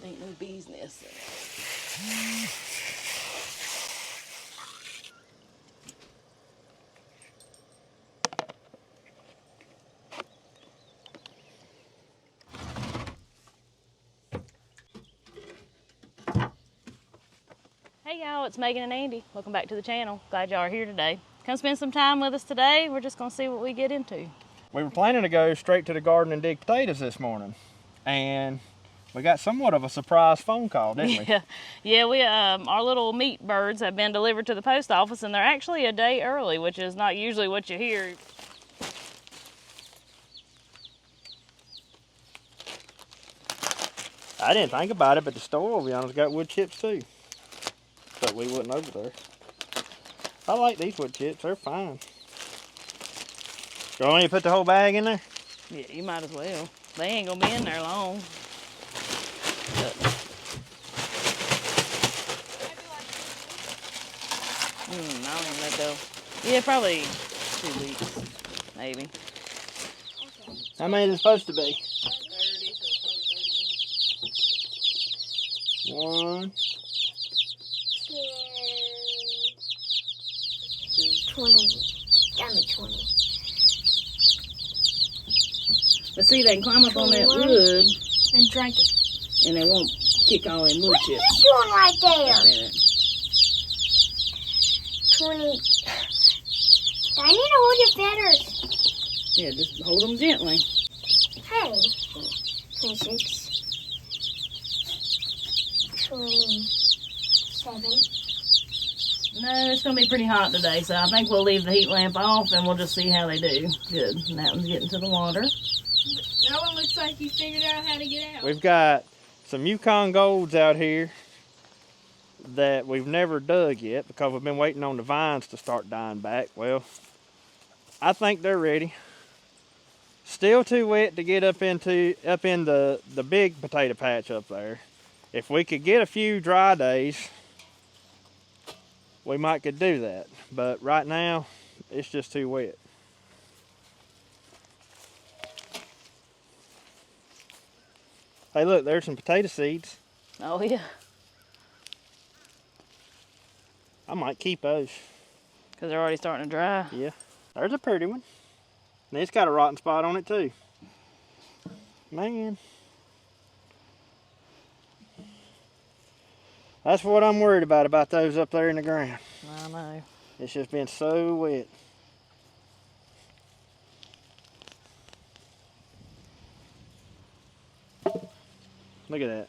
Ain't no bee's nest in it. Hey y'all, it's Megan and Andy. Welcome back to the channel. Glad y'all are here today. Come spend some time with us today. We're just gonna see what we get into. We were planning to go straight to the garden and dig potatoes this morning, and we got somewhat of a surprise phone call, didn't we? Yeah. We our little meat birds have been delivered to the post office, and they're actually a day early, which is not usually what you hear. I didn't think about it, but the store over yonder's got wood chips too. But we wasn't over there. I like these wood chips, they're fine. You want me to put the whole bag in there? Yeah, you might as well. They ain't gonna be in there long. I don't even know. Yeah, probably 2 weeks, maybe. How many is it supposed to be? 1, 20. Got me 20. But see, they can climb up on that wood And drink it. and they won't kick all them wood What chips. are you doing right there? In it. 20. I need to hold your feathers. Yeah, just hold them gently. Hey. 26. 27. No, it's going to be pretty hot today, so I think we'll leave the heat lamp off and we'll just see how they do. Good. And that one's getting to the water. That one looks like he figured out how to get out. we've got some Yukon Golds out here that we've never dug yet because we've been waiting on the vines to start dying back. Well, I think they're ready. Still too wet to get up in the big potato patch up there. If we could get a few dry days, we might could do that. But right now, it's just too wet. Hey look, there's some potato seeds. Oh, yeah. I might keep those. Because they're already starting to dry. Yeah, there's a pretty one. And it's got a rotten spot on it too. Man. That's what I'm worried about those up there in the ground. I know. It's just been so wet. Look at that.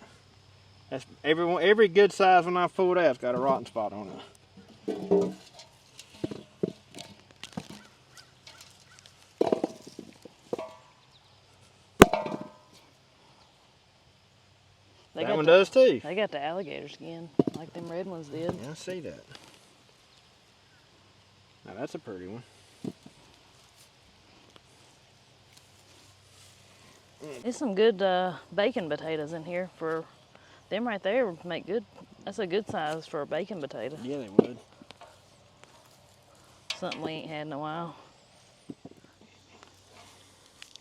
That's every good size one I've pulled out's got a rotten spot on it. That one does too. They got the alligator skin, like them red ones did. Yeah, I see that. Now that's a pretty one. There's some good bacon potatoes in here. For them right there make good. That's a good size for a bacon potato. Yeah, they would. Something we ain't had in a while.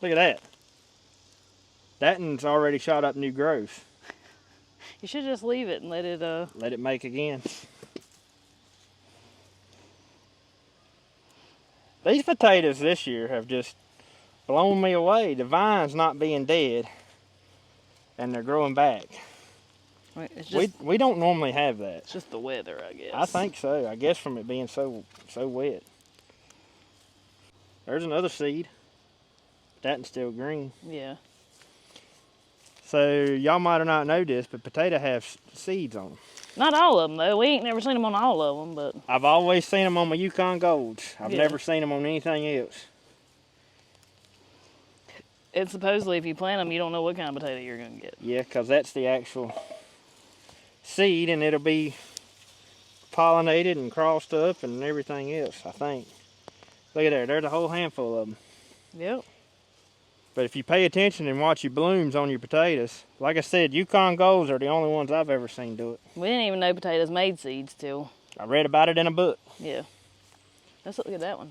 Look at that. That one's already shot up new growth. You should just leave it and let it make again. These potatoes this year have just blown me away. The vine's not being dead and they're growing back. It's just, We don't normally have that. it's just the weather, I guess. I think so. I guess from it being so wet. There's another seed. That one's still green. Yeah. So y'all might have not noticed, but potato have seeds on them. Not all of them though. We ain't never seen them on all of them, but I've always seen them on my Yukon Golds. I've Yeah. never seen them on anything else. it's supposedly if you plant them, you don't know what kind of potato you're gonna get. Yeah, because that's the actual seed, and it'll be pollinated and crossed up and everything else, I think. Look at there. There's a whole handful of them. Yep. But if you pay attention and watch your blooms on your potatoes, like I said, Yukon Golds are the only ones I've ever seen do it. We didn't even know potatoes made seeds till. I read about it in a book. Yeah. Let's look at that one.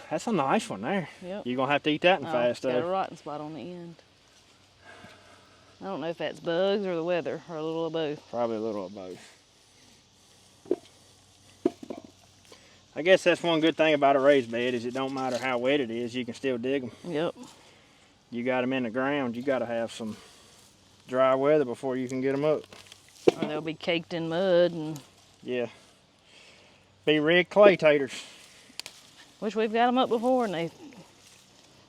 That's a nice one there. Yep. You're going to have to eat that one fast, Got a though. rotten spot on the end. I don't know if that's bugs or the weather or a little of both. Probably a little of both. I guess that's one good thing about a raised bed is it don't matter how wet it is, you can still dig them. Yep. You got them in the ground, you got to have some dry weather before you can get them up. Or they'll be caked in mud and. Yeah. Be red clay taters. Which we've got them up before and they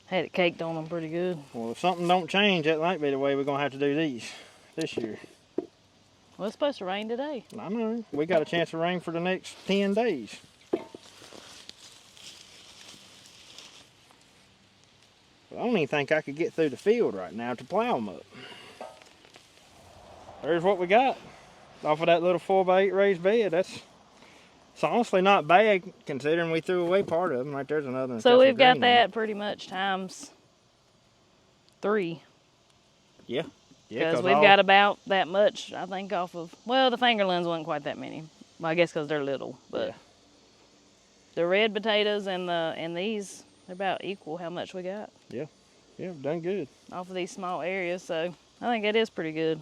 had it caked on them pretty good. Well, if something don't change, that might be the way we're going to have to do these this year. Well, it's supposed to rain today. I know. We got a chance of rain for the next 10 days. But I don't even think I could get through the field right now to plow them up. There's what we got off of that little 4x8 raised bed. It's honestly not bad considering we threw away part of them. Right there's another one. So we've got that pretty much times 3. Yeah. Because we've got about that much, I think, off of, well, the fingerlings wasn't quite that many. Well, I guess because they're little, but yeah. The red potatoes and these, they're about equal how much we got. Yeah, we've done good. Off of these small areas, so I think it is pretty good.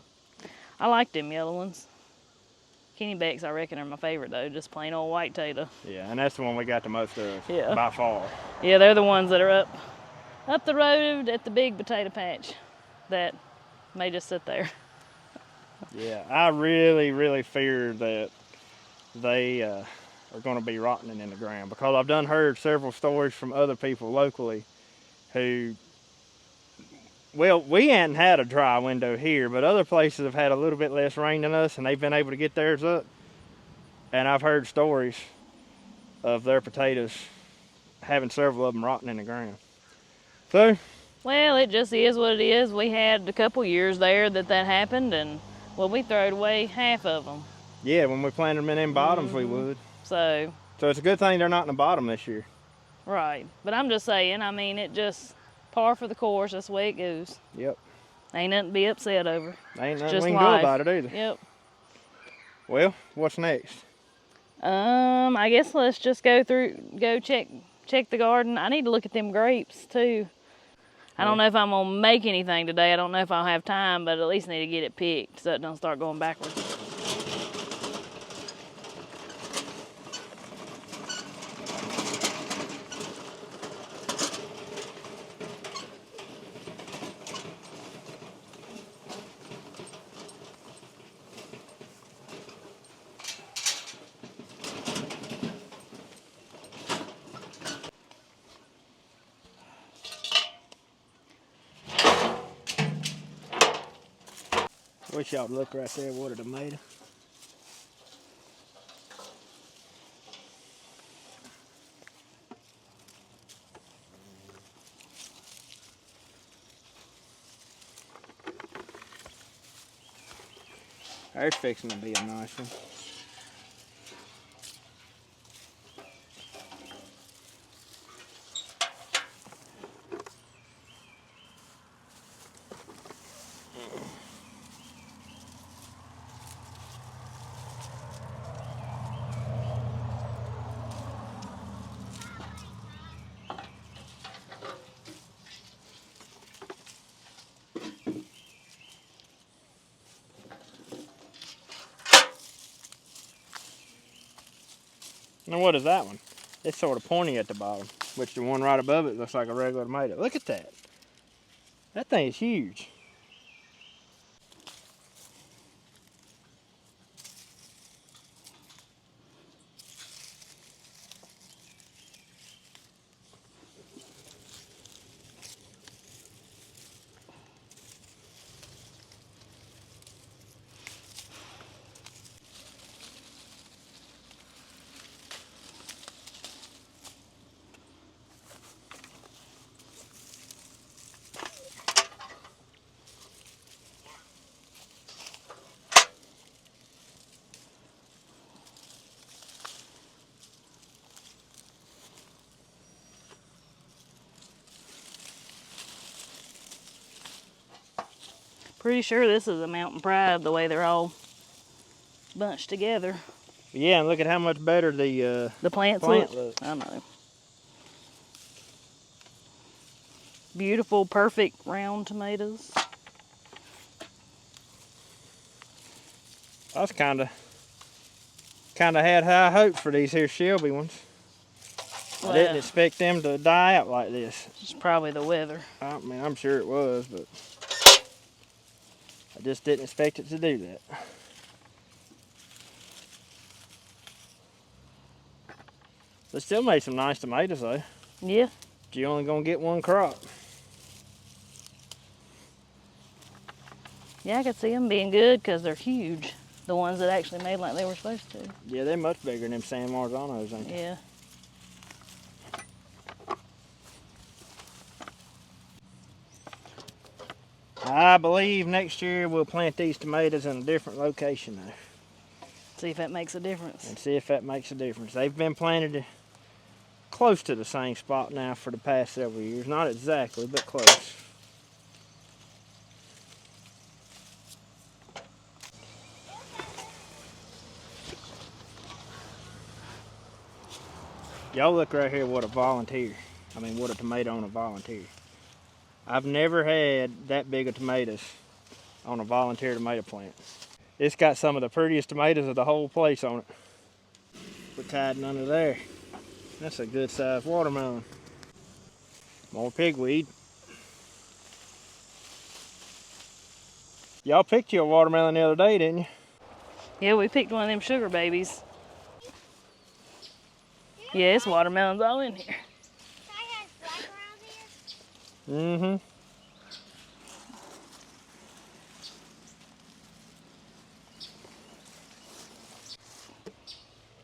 I like them yellow ones. Kennybecks, I reckon, are my favorite, though, just plain old white tater. Yeah, and that's the one we got the most of, yeah. By far. Yeah, they're the ones that are up the road at the big potato patch that may just sit there. Yeah, I really, really fear that they are going to be rotting in the ground because I've done heard several stories from other people locally who, well, we hadn't had a dry window here, but other places have had a little bit less rain than us and they've been able to get theirs up. And I've heard stories of their potatoes having several of them rotting in the ground. So, well, it just is what it is. We had a couple years there that happened, and well, we throwed away half of them. Yeah, when we planted them in them bottoms, we would. So it's a good thing they're not in the bottom this year. Right, but I'm just saying, I mean, it just par for the course. That's the way it goes. Yep. Ain't nothing to be upset over. Ain't nothing just we can life. do about it either. Yep. Well, what's next? I guess let's just go check the garden. I need to look at them grapes too. I don't know if I'm gonna make anything today. I don't know if I'll have time, but at least need to get it picked so it don't start going backwards. Wish y'all would look right there what a tomato. There's fixing to be a nice one. Now what is that one? It's sort of pointy at the bottom, which the one right above it looks like a regular tomato. Look at that. That thing is huge. Pretty sure this is a Mountain Pride, the way they're all bunched together. Yeah, and look at how much better the plants plant look. looks. I know. Beautiful, perfect round tomatoes. I was kind of had high hopes for these here Shelby ones. Well, I didn't expect them to die out like this. It's probably the weather. I mean, I'm sure it was, but I just didn't expect it to do that. They still made some nice tomatoes though. Yeah. But you're only gonna get one crop. Yeah, I could see them being good because they're huge. The ones that actually made like they were supposed to. Yeah, they're much bigger than them San Marzanos, ain't they? Yeah. I believe next year we'll plant these tomatoes in a different location though. See if that makes a difference. And see if that makes a difference. They've been planted close to the same spot now for the past several years. Not exactly, but close. Y'all look right here what a tomato on a volunteer. I've never had that big of tomatoes on a volunteer tomato plant. It's got some of the prettiest tomatoes of the whole place on it. We're tied under there. That's a good sized watermelon. More pigweed. Y'all picked you a watermelon the other day, didn't you? Yeah, we picked one of them sugar babies. Yeah, it's watermelons all in here. Mm-hmm.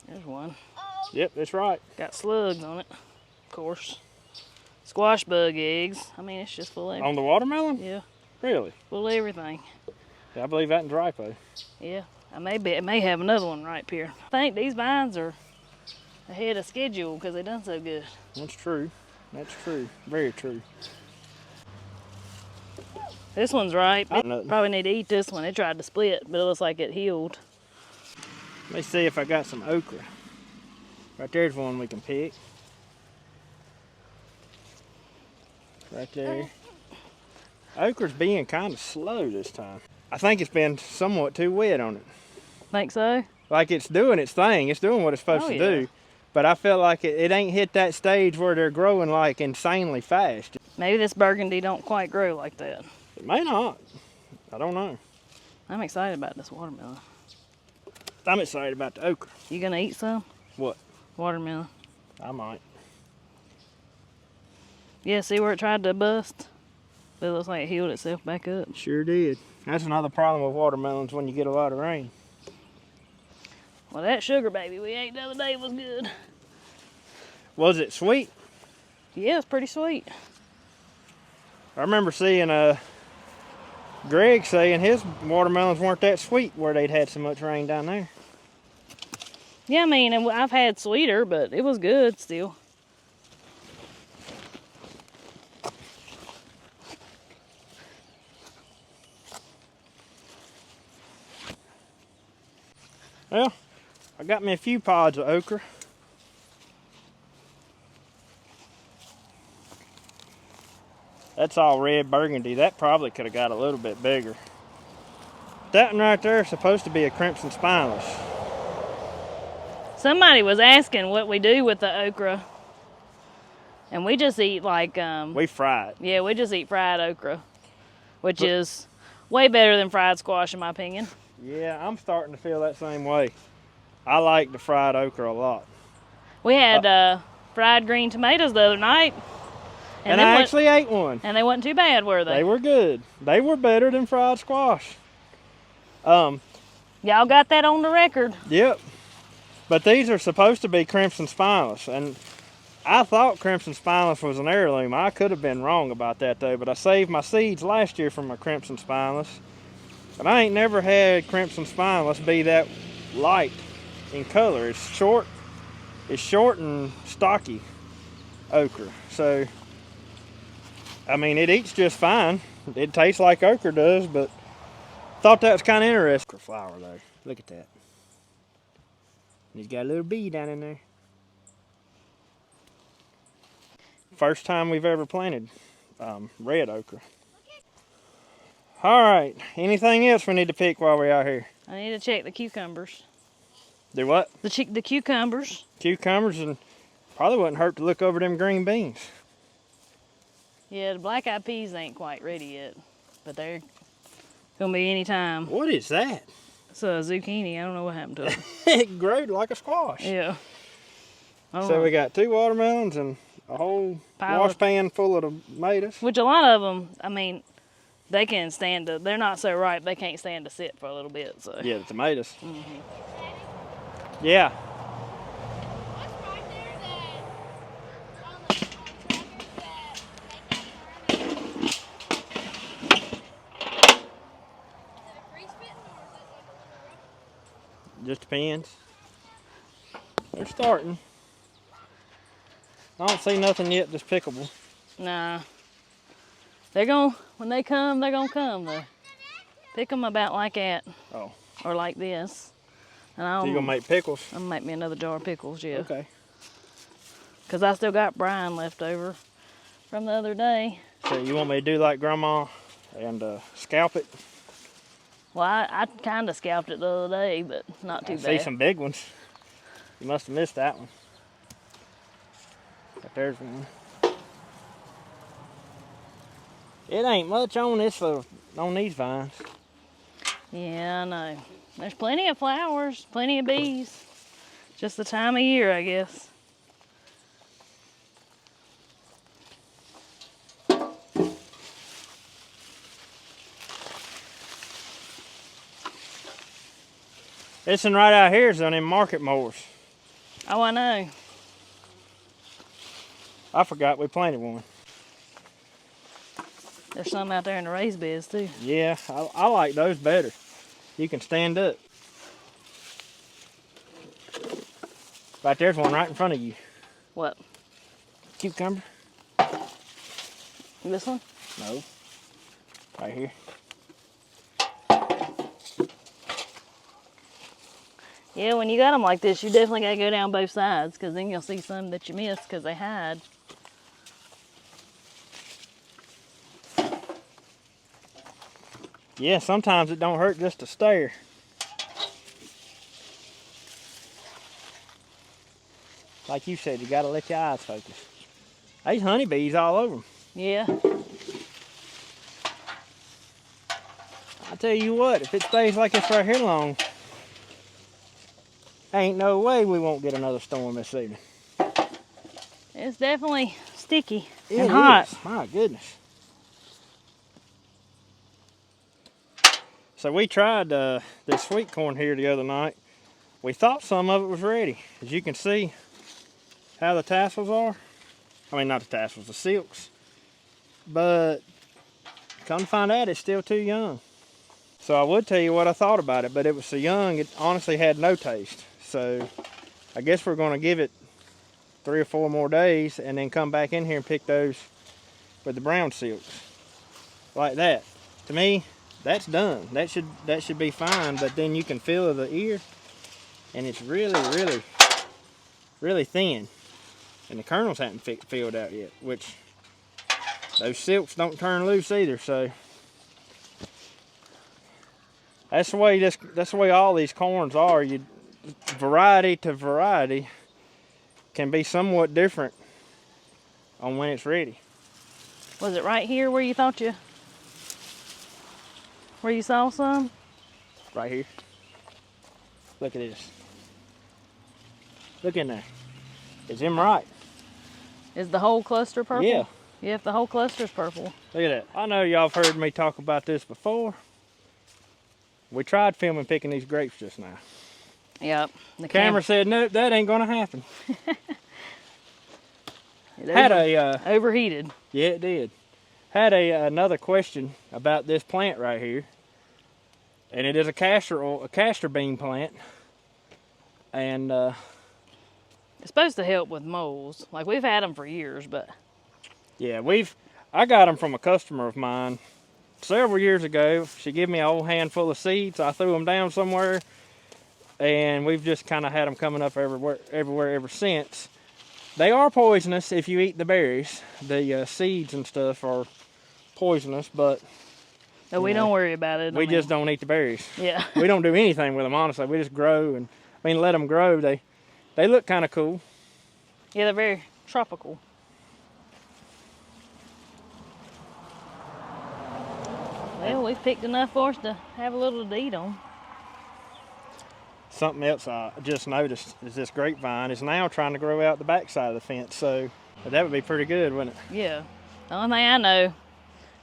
There's one. Yep, that's right. Got slugs on it, of course. Squash bug eggs. I mean, it's just full of On the watermelon? Yeah, Really? full of everything. Yeah, I believe that in dry though. Yeah, I may have another one right here. I think these vines are ahead of schedule because they done so good. That's true. That's true. Very true. This one's ripe. Nothing. Probably need to eat this one. It tried to split, but it looks like it healed. Let me see if I got some okra. Right there's one we can pick. Right there. Okra's being kind of slow this time. I think it's been somewhat too wet on it. Think so? Like it's doing its thing. It's doing what it's supposed to do. But I feel like it ain't hit that stage where they're growing like insanely fast. Maybe this burgundy don't quite grow like that. It may not. I don't know. I'm excited about this watermelon. I'm excited about the okra. You gonna eat some? What? Watermelon. I might. Yeah, see where it tried to bust? But it looks like it healed itself back up. Sure did. That's another problem with watermelons when you get a lot of rain. Well, that sugar baby we ate the other day was good. Was it sweet? Yeah, it's pretty sweet. I remember seeing Greg saying his watermelons weren't that sweet where they'd had so much rain down there. Yeah, I mean, I've had sweeter, but it was good still. Well, I got me a few pods of okra. That's all red burgundy. That probably could have got a little bit bigger. That one right there is supposed to be a crimson spineless. Somebody was asking what we do with the okra. And we just eat like... We fry it. Yeah, we just eat fried okra. Which is way better than fried squash in my opinion. Yeah, I'm starting to feel that same way. I like the fried okra a lot. We had fried green tomatoes the other night. And I actually ate one. And they wasn't too bad, were they? They were good. They were better than fried squash. Y'all got that on the record. Yep. But these are supposed to be crimson spineless. And I thought crimson spineless was an heirloom. I could have been wrong about that though. But I saved my seeds last year from a crimson spineless. But I ain't never had crimson spineless be that light in color. It's short and stocky okra. So, I mean, it eats just fine. It tastes like okra does, but thought that was kind of interesting. Okra flower though, look at that. He's got a little bee down in there. First time we've ever planted red okra. All right. Anything else we need to pick while we're out here? I need to check the cucumbers. Do what? The cucumbers. Cucumbers, and probably wouldn't hurt to look over them green beans. Yeah, the black-eyed peas ain't quite ready yet, but they're gonna be any time. What is that? It's a zucchini. I don't know what happened to it. It grew like a squash. Yeah. So we got 2 watermelons and a whole wash pan full of tomatoes. Which a lot of them, I mean, they can stand to, they're not so ripe, they can't stand to sit for a little bit, so. Yeah, the tomatoes. Mm-hmm. Yeah. Just depends. They're starting. I don't see nothing yet that's pickable. Nah. They're gonna, when they come, they're gonna come though. Pick them about like that. Oh. Or like this. And So you gonna make pickles? I'm gonna make me another jar of pickles, yeah. Okay. Cause I still got brine left over from the other day. So you want me to do like Grandma and scalp it? Well, I kind of scalped it the other day, but not too I bad. see some big ones. You must have missed that one. But there's one. It ain't much on this on these vines. Yeah, I know. There's plenty of flowers, plenty of bees. Just the time of year, I guess. This one right out here is on them market mowers. Oh, I know. I forgot we planted one. There's some out there in the raised beds too. Yeah, I like those better. You can stand up. Right there's one right in front of you. What? Cucumber? This one? No. Right here. Yeah, when you got them like this, you definitely got to go down both sides, because then you'll see some that you missed because they hide. Yeah, sometimes it don't hurt just to stare. Like you said, you got to let your eyes focus. There's honeybees all over them. Yeah. I tell you what, if it stays like this right here long, ain't no way we won't get another storm this evening. It's definitely sticky It and hot. is. My goodness. So we tried this sweet corn here the other night. We thought some of it was ready. As you can see how the tassels are. I mean, not the tassels, the silks. But come to find out, it's still too young. So I would tell you what I thought about it, but it was so young, it honestly had no taste. So I guess we're going to give it 3 or 4 more days and then come back in here and pick those with the brown silks. Like that. To me, that's done. That should be fine, but then you can feel the ear and it's really thin. And the kernels haven't filled out yet, which those silks don't turn loose either, so that's the way all these corns are. Variety to variety can be somewhat different on when it's ready. Was it right here where you thought where you saw some? Right here. Look at this. Look in there. Is them right? Is the whole cluster purple? Yeah. Yeah, if the whole cluster's purple. Look at that. I know y'all have heard me talk about this before. We tried filming picking these grapes just now. Yep. The camera said, nope, that ain't gonna happen. Overheated. Yeah, it did. Had another question about this plant right here. And it is a castor bean plant. And it's supposed to help with moles. Like, we've had them for years, but yeah, I got them from a customer of mine several years ago. She gave me a whole handful of seeds. I threw them down somewhere, and we've just kind of had them coming up everywhere ever since. They are poisonous if you eat the berries. The seeds and stuff are poisonous, but No, we don't worry about it. We just don't eat the berries. Yeah. We don't do anything with them, honestly. We just grow and, let them grow. They look kind of cool. Yeah, they're very tropical. Well, we've picked enough for us to have a little to eat on. Something else I just noticed is this grapevine is now trying to grow out the backside of the fence, so that would be pretty good, wouldn't it? Yeah. The only thing I know,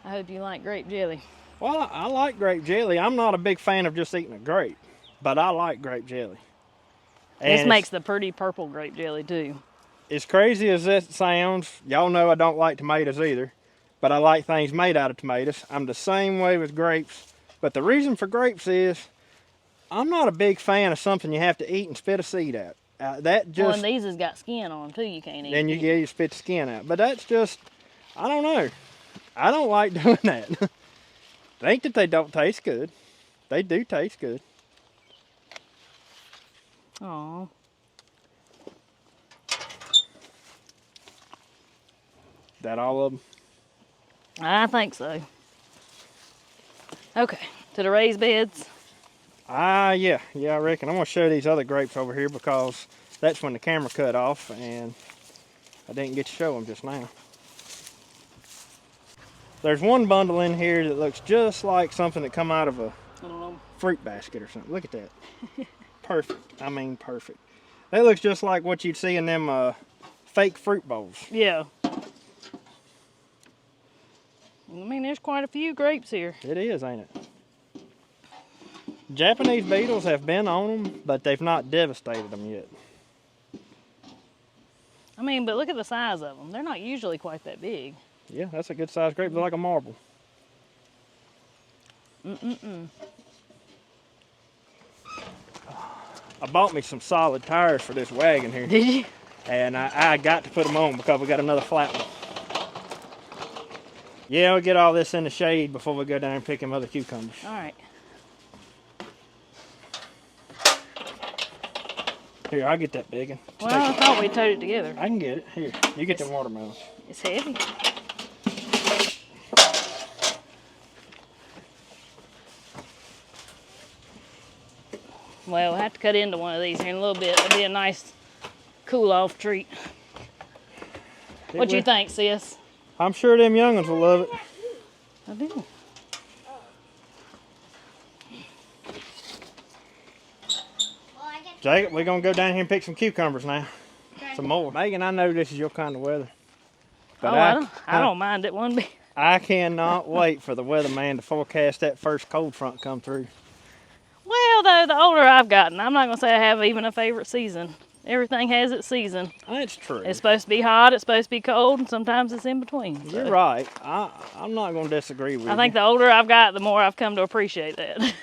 I hope you like grape jelly. Well, I like grape jelly. I'm not a big fan of just eating a grape, but I like grape jelly. And This makes the pretty purple grape jelly too. as crazy as that sounds, y'all know I don't like tomatoes either, but I like things made out of tomatoes. I'm the same way with grapes, but the reason for grapes is I'm not a big fan of something you have to eat and spit a seed out. Well, and these has got skin on them too. You can't eat. Then you spit the skin out. But that's just, I don't know. I don't like doing that. Think that they don't taste good. They do taste good. Oh. That all of them? I think so. Okay, to the raised beds. Yeah, I reckon. I'm gonna show these other grapes over here because that's when the camera cut off and I didn't get to show them just now. There's one bundle in here that looks just like something that come out of a fruit basket or something. Look at that. Perfect. I mean, perfect. That looks just like what you'd see in them fake fruit bowls. Yeah. I mean, there's quite a few grapes here. It is, ain't it? Japanese beetles have been on them, but they've not devastated them yet. I mean, but look at the size of them. They're not usually quite that big. Yeah, that's a good sized grape. They're like a marble. Mm-mm-mm. I bought me some solid tires for this wagon here. Did you? And I got to put them on because we got another flat one. Yeah, we'll get all this in the shade before we go down and pick them other cucumbers. All right. Here, I'll get that big one. Well, I thought we towed it together. I can get it. Here, you get the watermelons. It's heavy. Well, we'll have to cut into one of these here in a little bit. It'll be a nice cool-off treat. What do you think, sis? I'm sure them young ones will love it. I do. Jacob, we're going to go down here and pick some cucumbers now. Okay. Some more. Megan, I know this is your kind of weather. But I don't mind it one bit. I cannot wait for the weatherman to forecast that first cold front come through. Well, though, the older I've gotten, I'm not going to say I have even a favorite season. Everything has its season. That's true. It's supposed to be hot, it's supposed to be cold, and sometimes it's in between. So. You're right. I'm not going to disagree with you. I think the older I've got, the more I've come to appreciate that.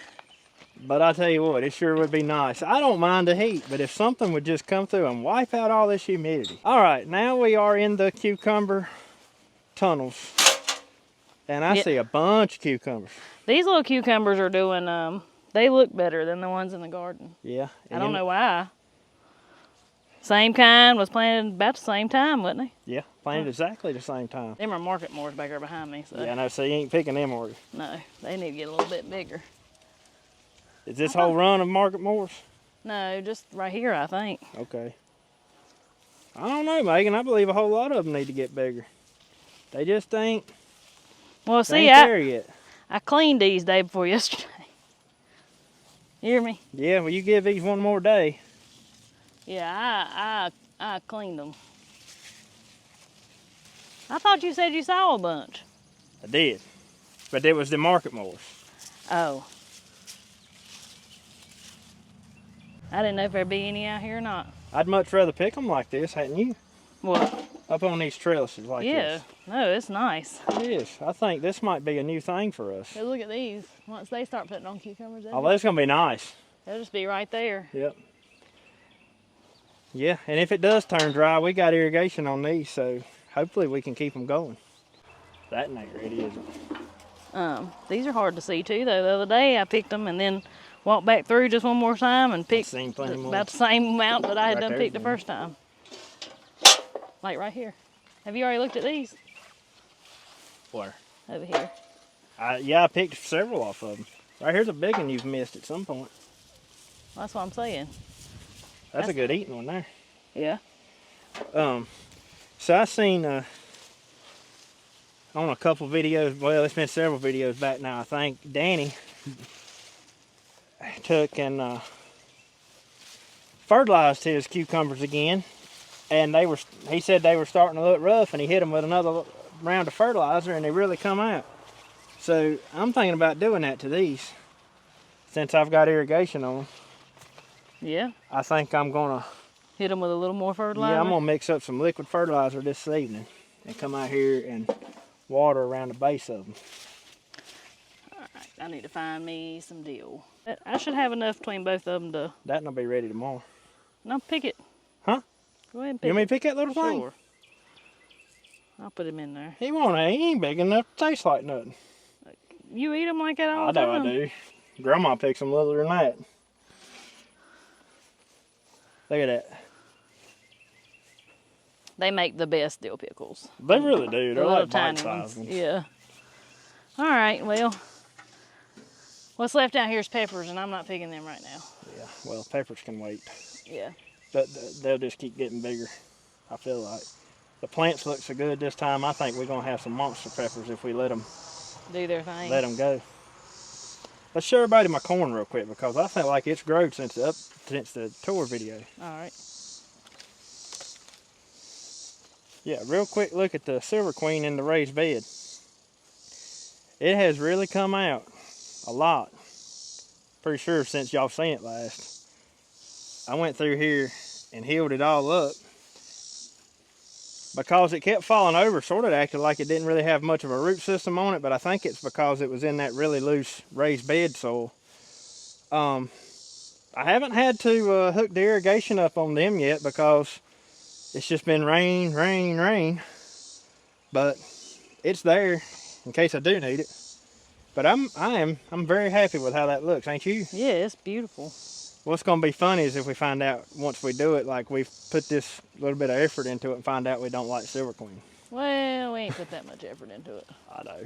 But I tell you what, it sure would be nice. I don't mind the heat, but if something would just come through and wipe out all this humidity. All right, now we are in the cucumber tunnels. And I see a bunch of cucumbers. These little cucumbers are doing, they look better than the ones in the garden. Yeah. I don't know why. Same kind, was planted about the same time, wasn't they? Yeah, planted exactly the same time. Them are market moors back there behind me. So. Yeah, no, so you ain't picking them, are you? No, they need to get a little bit bigger. Is this whole run of market moors? No, just right here, I think. Okay. I don't know, Megan. I believe a whole lot of them need to get bigger. They just ain't. Well, see, there yet. I cleaned these day before yesterday. You hear me? Yeah, well, you give these one more day. Yeah, I cleaned them. I thought you said you saw a bunch. I did. But it was the market moors. Oh. I didn't know if there'd be any out here or not. I'd much rather pick them like this, hadn't you? What? Up on these trellises like this. Yeah, no, it's nice. It is. I think this might be a new thing for us. Hey, look at these. Once they start putting on cucumbers, Oh, that's going to be nice. They'll just be right there. Yep. Yeah, and if it does turn dry, we got irrigation on these, so hopefully we can keep them going. That ain't ready, is it? These are hard to see too, though. The other day I picked them and then walked back through just one more time and picked about the same amount that I had done picked the first time. Like right here. Have you already looked at these? Where? Over here. Yeah, I picked several off of them. Right here's a big one you've missed at some point. That's what I'm saying. That's a good eating one there. Yeah. So I seen on a couple videos, well, it's been several videos back now, I think, Danny took and fertilized his cucumbers again, and he said they were starting to look rough, and he hit them with another round of fertilizer, and they really come out. So I'm thinking about doing that to these, since I've got irrigation on them. Yeah. I think I'm gonna hit them with a little more fertilizer. Yeah, I'm gonna mix up some liquid fertilizer this evening and come out here and water around the base of them. All right, I need to find me some deal. I should have enough between both of them to. That will be ready tomorrow. No, pick it. Huh? Go ahead and pick it. You want me to pick that little thing? Sure. I'll put him in there. He ain't big enough to taste like nothing. You eat them like that all the time? I do. Grandma picks them littler than that. Look at that. They make the best dill pickles. They really do. They're like tiny bite-sized ones. ones. Yeah. All right, well, what's left out here is peppers, and I'm not picking them right now. Yeah, well, peppers can wait. Yeah. But they'll just keep getting bigger, I feel like. The plants look so good this time, I think we're going to have some monster peppers if we let them do their thing. Let them go. Let's show everybody my corn real quick, because I feel like it's grown since the tour video. All right. Yeah, real quick look at the Silver Queen in the raised bed. It has really come out a lot. Pretty sure since y'all seen it last. I went through here and healed it all up. Because it kept falling over, sort of acted like it didn't really have much of a root system on it, but I think it's because it was in that really loose raised bed soil. I haven't had to hook the irrigation up on them yet because it's just been rain, rain, rain. But it's there in case I do need it. But I'm very happy with how that looks, ain't you? Yeah, it's beautiful. What's going to be funny is if we find out once we do it, like we've put this little bit of effort into it and find out we don't like Silver Queen. Well, we ain't put that much effort into it. I know.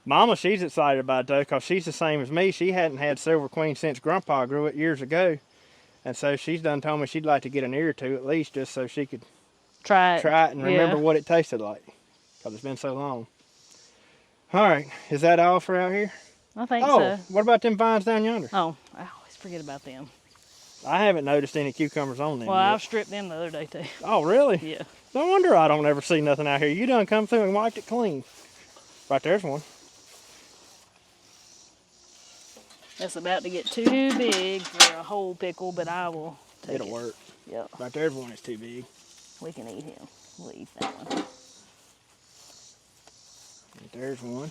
Mama, she's excited about it though, because she's the same as me. She hadn't had Silver Queen since Grandpa grew it years ago. And so she's done told me she'd like to get an ear or two at least, just so she could try it and remember what it tasted like, because it's been so long. All right, is that all for out here? I think so. What about them vines down yonder? Oh, I always forget about them. I haven't noticed any cucumbers on them Well, yet. I've stripped them the other day too. Oh, really? Yeah. No wonder I don't ever see nothing out here. You done come through and wiped it clean. Right there's one. That's about to get too big for a whole pickle, but I will take It'll work. Yep. Right there's one that's too big. We can eat him. We'll eat that one. Right there's one.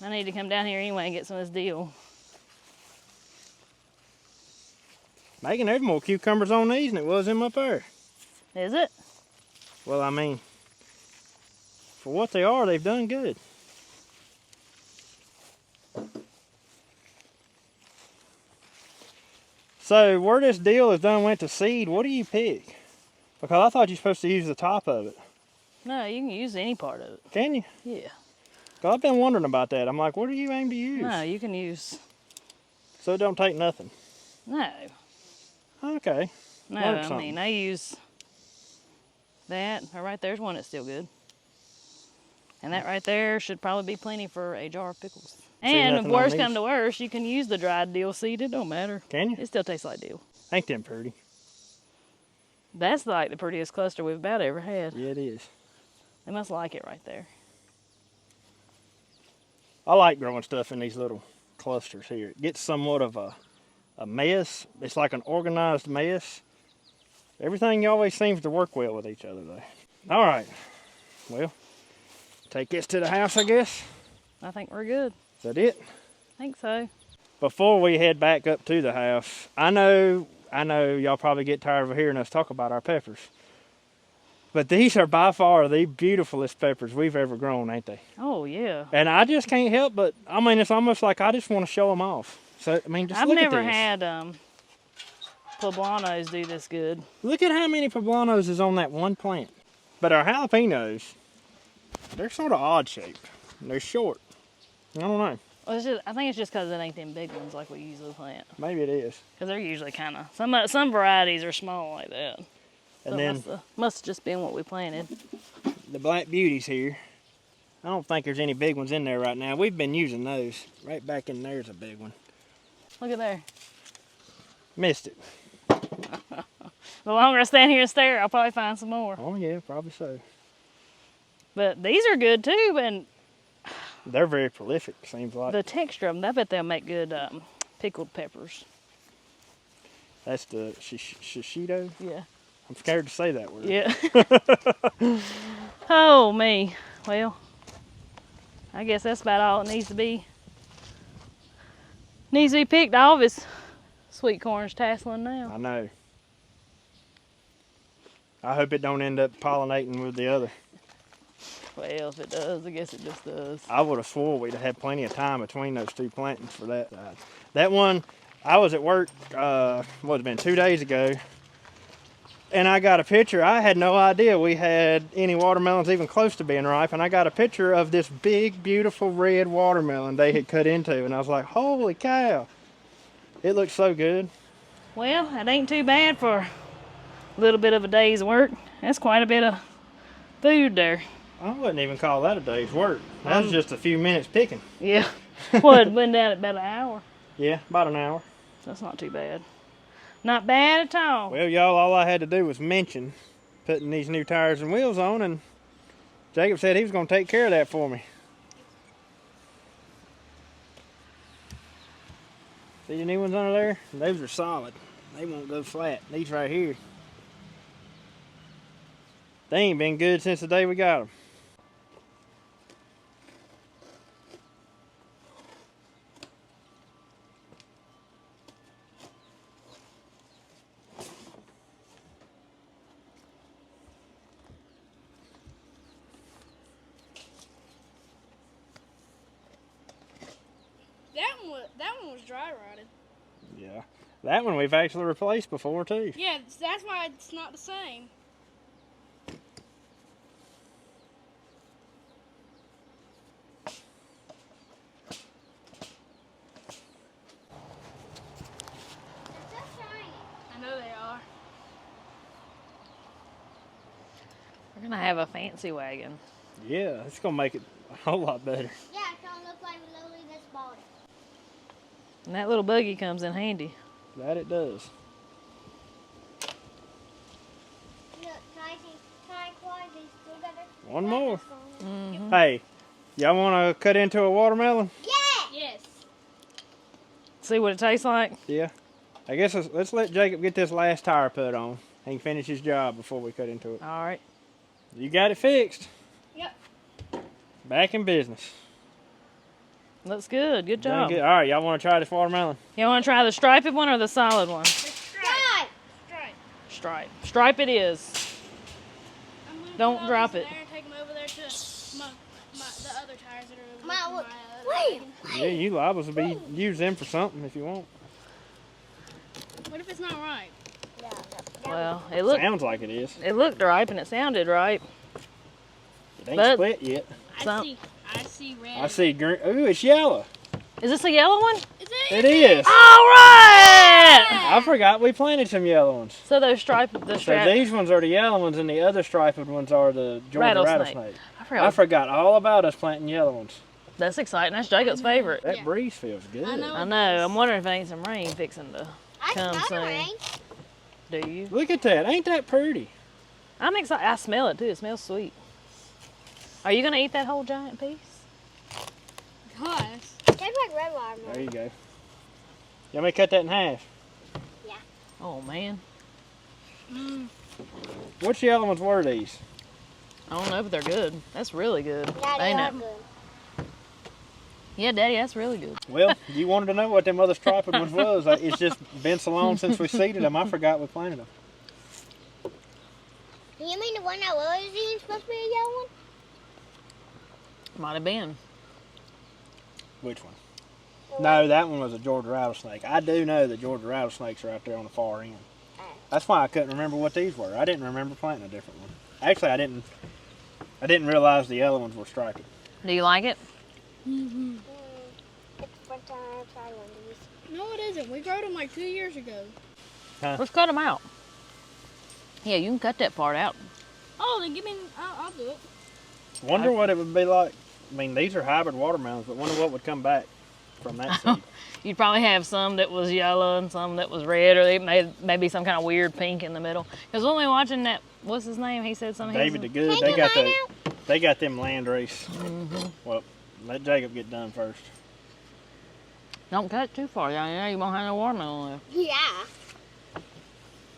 I need to come down here anyway and get some of this deal. Megan, there's more cucumbers on these than it was in up there. Is it? Well, I mean, for what they are, they've done good. So, where this deal is done went to seed, what do you pick? Because I thought you're supposed to use the top of it. No, you can use any part of it. Can you? Yeah. Because I've been wondering about that. I'm like, what do you aim to use? No, you can use... So it don't take nothing? No. Okay. No, I mean, I use that. Right there's one that's still good. And that right there should probably be plenty for a jar of pickles. And if worse come to worse, you can use the dried dill seed. It don't matter. Can you? It still tastes like dill. Ain't them pretty? That's like the prettiest cluster we've about ever had. Yeah, it is. They must like it right there. I like growing stuff in these little clusters here. It gets somewhat of a mess. It's like an organized mess. Everything always seems to work well with each other though. All right, well, take this to the house, I guess. I think we're good. Is that it? I think so. Before we head back up to the house, I know y'all probably get tired of hearing us talk about our peppers. But these are by far the beautifulest peppers we've ever grown, ain't they? Oh, yeah. And I just can't help but, I mean, it's almost like I just want to show them off. So, I mean, just look at this. I've never had poblanos do this good. Look at how many poblanos is on that one plant. But our jalapenos, they're sort of odd shaped. They're short. I don't know. Well, I think it's just because it ain't them big ones like we usually plant. Maybe it is. Because they're usually kind of, some varieties are small like that. And So then must have just been what we planted. the black beauties here. I don't think there's any big ones in there right now. We've been using those. Right back in there's a big one. Look at there. Missed it. The longer I stand here and stare, I'll probably find some more. Oh yeah, probably so. But these are good too, and They're very prolific, seems like. the texture of them, I bet they'll make good pickled peppers. That's the shishito. Yeah. I'm scared to say that word. Yeah. Oh, me. Well, I guess that's about all it needs to be. Needs to be picked off is sweet corn's tasseling now. I know. I hope it don't end up pollinating with the other. Well, if it does, I guess it just does. I would have swore we'd have had plenty of time between those two plantings for that. That one, I was at work, what, it's been 2 days ago, and I got a picture. I had no idea we had any watermelons even close to being ripe, and I got a picture of this big, beautiful red watermelon they had cut into, and I was like, holy cow. It looked so good. Well, it ain't too bad for a little bit of a day's work. That's quite a bit of food there. I wouldn't even call that a day's work. That was just a few minutes picking. Yeah. What, it went down at about an hour? Yeah, about an hour. That's not too bad. Not bad at all. Well, y'all, all I had to do was mention putting these new tires and wheels on, and Jacob said he was going to take care of that for me. See the new ones under there? Those are solid. They won't go flat. These right here, they ain't been good since the day we got them. That one was dry rotted. Yeah. That one we've actually replaced before, too. Yeah, that's why it's not the same. I know they are. We're going to have a fancy wagon. Yeah, it's going to make it a whole lot better. Yeah, it don't look like Lily just bought it. And that little buggy comes in handy. That it does. Look, can I still got it? One more. Mm-hmm. Hey, y'all want to cut into a watermelon? Yeah! Yes. See what it tastes like? Yeah. I guess let's let Jacob get this last tire put on. He can finish his job before we cut into it. All right. You got it fixed. Yep. Back in business. Looks good. Good Done job. good. All right, y'all want to try this watermelon? You want to try the striped one or the solid one? Stripe. Stripe. Stripe it is. Don't drop it. Take them over there to the other tires that are over wait. Yeah, you liable to be use them for something if you want. What if it's not right? Well, it looked Sounds like it is. ripe and it sounded ripe. It ain't But- split yet. I see red. I see green. Ooh, it's yellow. Is this a yellow one? Is It is. All right. I forgot we planted some yellow ones. So those striped, So these ones are the yellow ones, and the other striped ones are the Georgia rattlesnake. I forgot all about us planting yellow ones. That's exciting. That's Jacob's favorite. That breeze feels good. I know. I know. I'm wondering if it ain't some rain fixing to come smell the soon. rain. Do you? Look at that. Ain't that pretty? I'm excited. I smell it too. It smells sweet. Are you gonna eat that whole giant piece? Gosh. Tastes like red watermelon. There you go. You want me to cut that in half? Oh man. Which yellow ones were these? I don't know, but they're good. That's really good. Yeah, they Ain't are it? good. Yeah, Daddy, that's really good. Well, you wanted to know what them other striped ones was. It's just been so long since we seeded them, I forgot we planted them. You mean the one that was even supposed to be a yellow one? Might have been. Which one? No, that one was a Georgia rattlesnake. I do know that Georgia rattlesnakes are out there on the far end. That's why I couldn't remember what these were. I didn't remember planting a different one. Actually, I didn't realize the yellow ones were striped. Do you like it? Mm-hmm. It's the first time I've tried one of these. No, it isn't. We growed them like 2 years ago. Let's cut them out. Yeah, you can cut that part out. Oh, then give me. I'll do it. Wonder what it would be like. I mean, these are hybrid watermelons, but wonder what would come back from that seed. You'd probably have some that was yellow and some that was red, or it maybe some kind of weird pink in the middle. Because when we were watching that, what's his name? He said something. David the Good, they got them land race. Well, let Jacob get done first. Don't cut too far down there. You won't have no watermelon left. Yeah.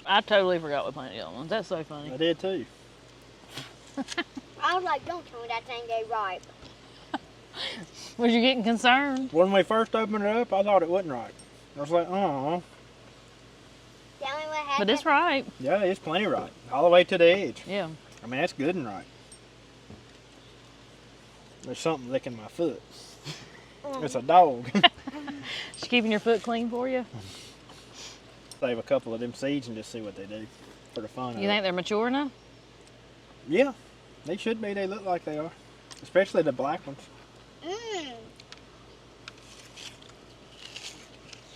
I totally forgot we planted yellow ones. That's so funny. I did too. I was like, don't tell me that thing ain't ripe. Was you getting concerned? When we first opened it up, I thought it wasn't right. I was like, oh. Tell me what happened. But it's right. Yeah, it's plenty right. All the way to the edge. Yeah. I mean, that's good and right. There's something licking my foot. It's a dog. She's keeping your foot clean for you? Save a couple of them seeds and just see what they do for the fun of You it. think they're mature enough? Yeah, they should be. They look like they are. Especially the black ones. Mmm.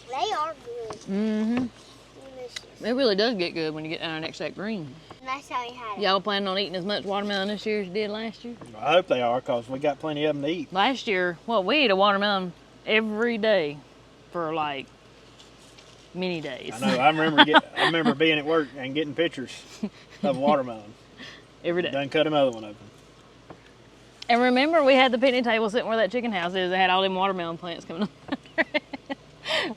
They are good. Mm-hmm. Delicious. It really does get good when you get down next to that green. Nice how you had it. Y'all planning on eating as much watermelon this year as you did last year? I hope they are, because we got plenty of them to eat. Last year, well, we ate a watermelon every day for like many days. I know. I remember being at work and getting pictures of watermelon. Every day. Done cut another one open. And remember, we had the picnic table sitting where that chicken house is. It had all them watermelon plants coming up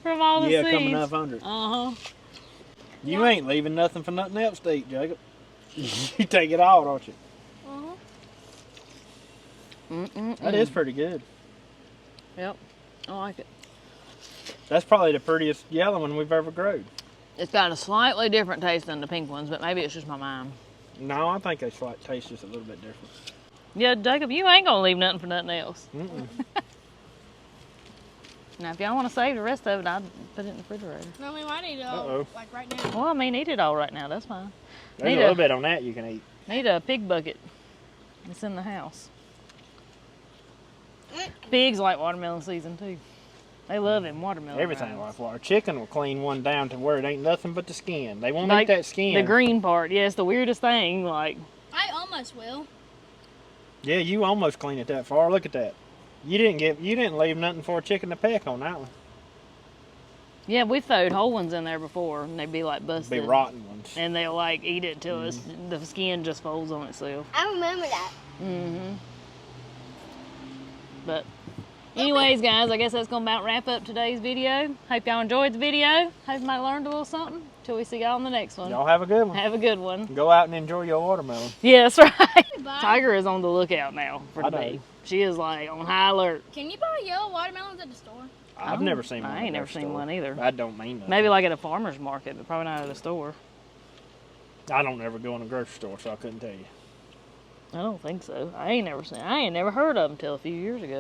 from all the seeds. Coming up under it. Uh-huh. You ain't leaving nothing for nothing else to eat, Jacob. You take it all, don't you? That is pretty good. Yep. I like it. That's probably the prettiest yellow one we've ever grown. It's got a slightly different taste than the pink ones, but maybe it's just my mind. No, I think they taste just a little bit different. Yeah, Jacob, you ain't gonna leave nothing for nothing else. Now, if y'all want to save the rest of it, I'd put it in the refrigerator. No, we might eat it Uh-oh. like right now. Well, I mean, eat it all right now. That's fine. There's a little bit on that you can eat. Need a pig bucket. It's in the house. Pigs like watermelon season too. They love them watermelon. Everything rinds. like water. Chicken will clean one down to where it ain't nothing but the skin. They won't eat Like that skin. the green part. Yeah, it's the weirdest thing. Like, I almost will. Yeah, you almost clean it that far. Look at that. You didn't leave nothing for a chicken to peck on that one. yeah, we throwed whole ones in there before, and they'd be like busted. Be rotten ones. And they'll like eat it till the skin just folds on itself. I remember that. Mm-hmm. But anyways, guys, I guess that's gonna about wrap up today's video. Hope y'all enjoyed the video. Hope you might have learned a little something. Till we see y'all in the next one. Y'all have a good one. Have a good one. Go out and enjoy your watermelon. Yeah, that's right. Bye. Tiger is on the lookout now for I today. know. She is like on high alert. Can you buy yellow watermelons at the store? I've never seen one. I at ain't their never seen store. one either. That don't mean nothing. Maybe like at a farmer's market, but probably not at a store. I don't ever go in a grocery store, so I couldn't tell you. I don't think so. I ain't never heard of them till a few years ago.